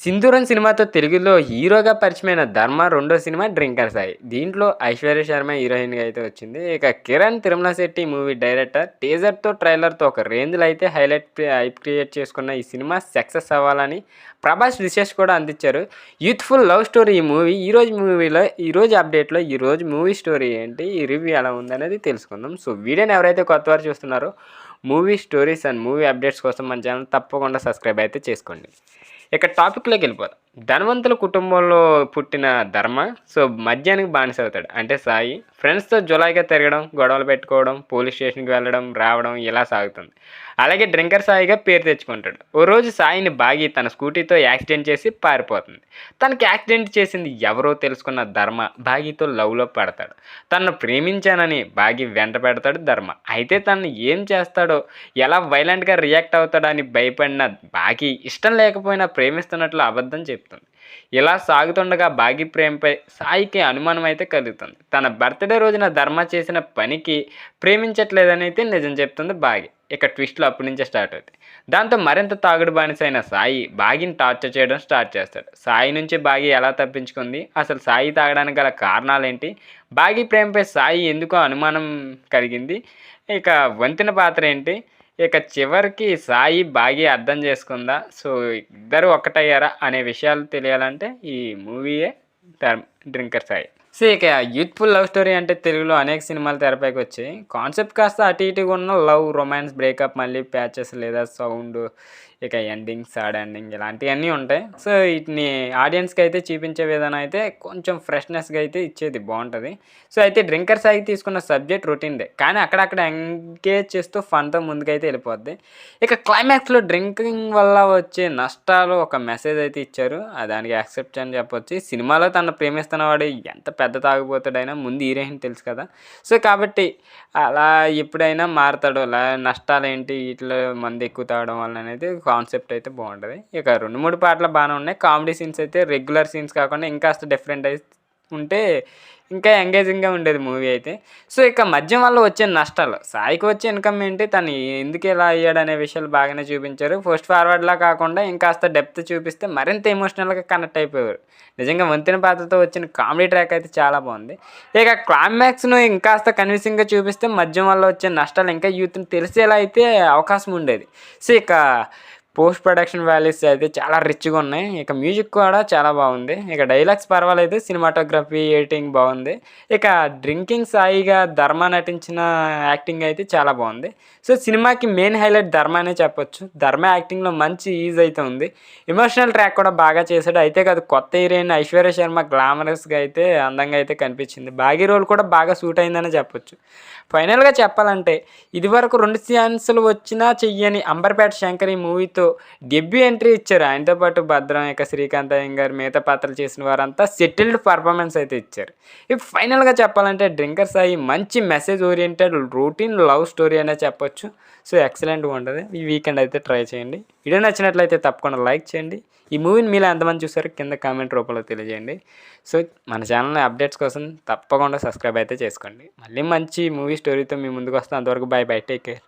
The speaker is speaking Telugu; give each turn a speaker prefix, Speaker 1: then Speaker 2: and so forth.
Speaker 1: 'సింధూరం' సినిమాతో తెలుగులో హీరోగా పరిచయమైన 'ధర్మ' రెండో సినిమా 'డ్రింకర్ సాయి'. దీంట్లో ఐశ్వర్య శర్మ హీరోయిన్‌గా అయితే వచ్చింది. ఇక కిరణ్ తిరుమల శెట్టి మూవీ డైరెక్టర్. టీజర్‌తో, ట్రైలర్‌తో ఒక రేంజ్‌లో అయితే హైప్ క్రియేట్ చేసుకున్న ఈ సినిమా సక్సెస్ అవ్వాలని ప్రభాస్ విశేష్ కూడా అందించారు. యూత్‌ఫుల్ లవ్ స్టోరీ ఈ మూవీ. ఈరోజు అప్డేట్‌లో ఈరోజు మూవీ స్టోరీ ఏంటి, ఈ రివ్యూ ఎలా ఉందనేది తెలుసుకుందాం. సో వీడియోని ఎవరైతే కొత్తవారు చూస్తున్నారో movie stories and movie updates కోసం మన ఛానల్ తప్పకుండా సబ్స్క్రైబ్ అయితే చేసుకోండి. ఇక టాపిక్లోకి వెళ్ళిపోదాం. ధనవంతుల కుటుంబంలో పుట్టిన ధర్మ మద్యానికి బానిస అవుతాడు. అంటే సాయి ఫ్రెండ్స్తో జులాయిగా తిరగడం, గొడవలు పెట్టుకోవడం, పోలీస్ స్టేషన్కి వెళ్ళడం, రావడం ఇలా సాగుతుంది. అలాగే డ్రింకర్ సాయిగా పేరు తెచ్చుకుంటాడు. ఓ రోజు సాయిని బాగి తన స్కూటీతో యాక్సిడెంట్ చేసి పారిపోతుంది. తనకి యాక్సిడెంట్ చేసింది ఎవరో తెలుసుకున్న ధర్మ బాగితో లవ్లో పడతాడు. తనను ప్రేమించానని బాగి వెంట పెడతాడు ధర్మ. అయితే తనను ఏం చేస్తాడో, ఎలా వైలెంట్గా రియాక్ట్ అవుతాడని భయపడిన బాగి ఇష్టం లేకపోయినా ప్రేమిస్తున్నట్లు అబద్ధం చెప్తుంది. ఇలా సాగుతుండగా బాగి ప్రేమపై సాయికి అనుమానం అయితే కలుగుతుంది. తన బర్త్డే రోజున ధర్మ చేసిన పనికి ప్రేమించట్లేదని అయితే నిజం చెప్తుంది బాగి. ఇక ట్విస్ట్లు అప్పటి నుంచే స్టార్ట్ అవుతాయి. దాంతో మరింత తాగుడు బానిసైన సాయి బాగిని టార్చర్ చేయడం స్టార్ట్ చేస్తాడు. సాయి నుంచి బాగి ఎలా తప్పించుకుంది, అసలు సాయి తాగడానికి గల కారణాలేంటి, బాగి ప్రేమపై సాయి ఎందుకో అనుమానం కలిగింది, ఇక వంతెన పాత్ర ఏంటి, ఇక చివరికి సాయి బాగి అర్థం చేసుకుందా, ఇద్దరు ఒక్కటయ్యారా అనే విషయాలు తెలియాలంటే ఈ మూవీయే డ్రింకర్ సాయి. ఇక యూత్ఫుల్ లవ్ స్టోరీ అంటే తెలుగులో అనేక సినిమాలు తెరపైకి వచ్చాయి. కాన్సెప్ట్ కాస్త అటు ఇటుగా ఉన్న లవ్, రొమాన్స్, బ్రేకప్, మళ్ళీ ప్యాచెస్ లేదా సౌండ్, ఇక ఎండింగ్, సాడ్ ఎండింగ్ ఇలాంటివన్నీ ఉంటాయి. వీటిని ఆడియన్స్కి అయితే చూపించే విధానం అయితే కొంచెం ఫ్రెష్నెస్గా అయితే ఇచ్చేది బాగుంటుంది. అయితే డ్రింకర్ సాయి తీసుకున్న సబ్జెక్ట్ రొటీన్దే, కానీ అక్కడక్కడ ఎంగేజ్ చేస్తూ ఫన్తో ముందుకైతే వెళ్ళిపోద్ది. ఇక క్లైమాక్స్లో డ్రింకింగ్ వల్ల వచ్చే నష్టాలు ఒక మెసేజ్ అయితే ఇచ్చారు. దానికి యాక్సెప్ట్ అని చెప్పొచ్చు. సినిమాలో తను ప్రేమిస్తున్నవాడు ఎంత పెద్ద తాగుబోతాడైనా ముందు హీరోయిన్ తెలుసు కదా. కాబట్టి అలా ఎప్పుడైనా మారతాడు. అలా నష్టాలేంటి, వీటిలో మందు ఎక్కువ తాగడం వల్ల అనేది కాన్సెప్ట్ అయితే బాగుంటుంది. ఇక 2-3 పాటలు బాగానే ఉన్నాయి. కామెడీ సీన్స్ అయితే రెగ్యులర్ సీన్స్ కాకుండా ఇంకాస్త డిఫరెంట్ అయితే ఉంటే ఇంకా ఎంగేజింగ్గా ఉండేది మూవీ అయితే. ఇక మద్యం వల్ల వచ్చే నష్టాలు, సాయికి వచ్చే ఇన్కమ్ ఏంటి, తను ఎందుకు ఇలా అయ్యాడు అనే విషయాలు బాగానే చూపించారు. ఫస్ట్ ఫార్వర్డ్లా కాకుండా ఇంకాస్త డెప్త్ చూపిస్తే మరింత ఎమోషనల్గా కనెక్ట్ అయిపోయారు. నిజంగా వంతెన పాత్రతో వచ్చిన కామెడీ ట్రాక్ అయితే చాలా బాగుంది. ఇక క్లైమాక్స్ను ఇంకాస్త కన్విన్సింగ్గా చూపిస్తే మద్యం వల్ల వచ్చే నష్టాలు ఇంకా యూత్ని తెలిసేలా అయితే అవకాశం ఉండేది. ఇక పోస్ట్ ప్రొడక్షన్ వాల్యూస్ అయితే చాలా రిచ్గా ఉన్నాయి. ఇక మ్యూజిక్ కూడా చాలా బాగుంది. ఇక డైలాగ్స్ పర్వాలేదు. సినిమాటోగ్రఫీ, ఎడిటింగ్ బాగుంది. ఇక డ్రింకింగ్ సాయిగా ధర్మ నటించిన యాక్టింగ్ అయితే చాలా బాగుంది. సినిమాకి మెయిన్ హైలైట్ ధర్మ అనే చెప్పొచ్చు. ధర్మ యాక్టింగ్లో మంచి ఈజ్ అయితే ఉంది. ఎమోషనల్ ట్రాక్ కూడా బాగా చేశాడు. అయితే కాదు, కొత్త హీరోయిన్ ఐశ్వర్య శర్మ గ్లామరస్గా అయితే అందంగా అయితే కనిపించింది. బాగీ రోల్ కూడా బాగా సూట్ అయిందని చెప్పొచ్చు. ఫైనల్గా చెప్పాలంటే ఇదివరకు 2 ఛాన్సులు వచ్చినా చెయ్యని అంబర్పేట శంకర్ ఈ మూవీతో డెబ్యూ ఎంట్రీ ఇచ్చారు. ఆయనతో పాటు భద్రం, ఇక శ్రీకాంత్ అయ్యంగార్, మిగతా పాత్రలు చేసిన వారంతా సెటిల్డ్ పర్ఫార్మెన్స్ అయితే ఇచ్చారు. ఇప్పుడు ఫైనల్గా చెప్పాలంటే డ్రింకర్ సాయి మంచి message oriented routine love story అనే చెప్పొచ్చు. ఎక్సలెంట్గా ఉంటుంది. ఈ వీకెండ్ అయితే ట్రై చేయండి. వీడియో నచ్చినట్లయితే తప్పకుండా లైక్ చేయండి. ఈ మూవీని మీలో ఎంతమంది చూసారో కింద కామెంట్ రూపంలో తెలియజేయండి. మన ఛానల్ అప్డేట్స్ కోసం తప్పకుండా సబ్స్క్రైబ్ అయితే చేసుకోండి. మళ్ళీ మంచి మూవీ స్టోరీతో మీ ముందుకు వస్తాను. అంతవరకు బై బై, టేక్ కేర్.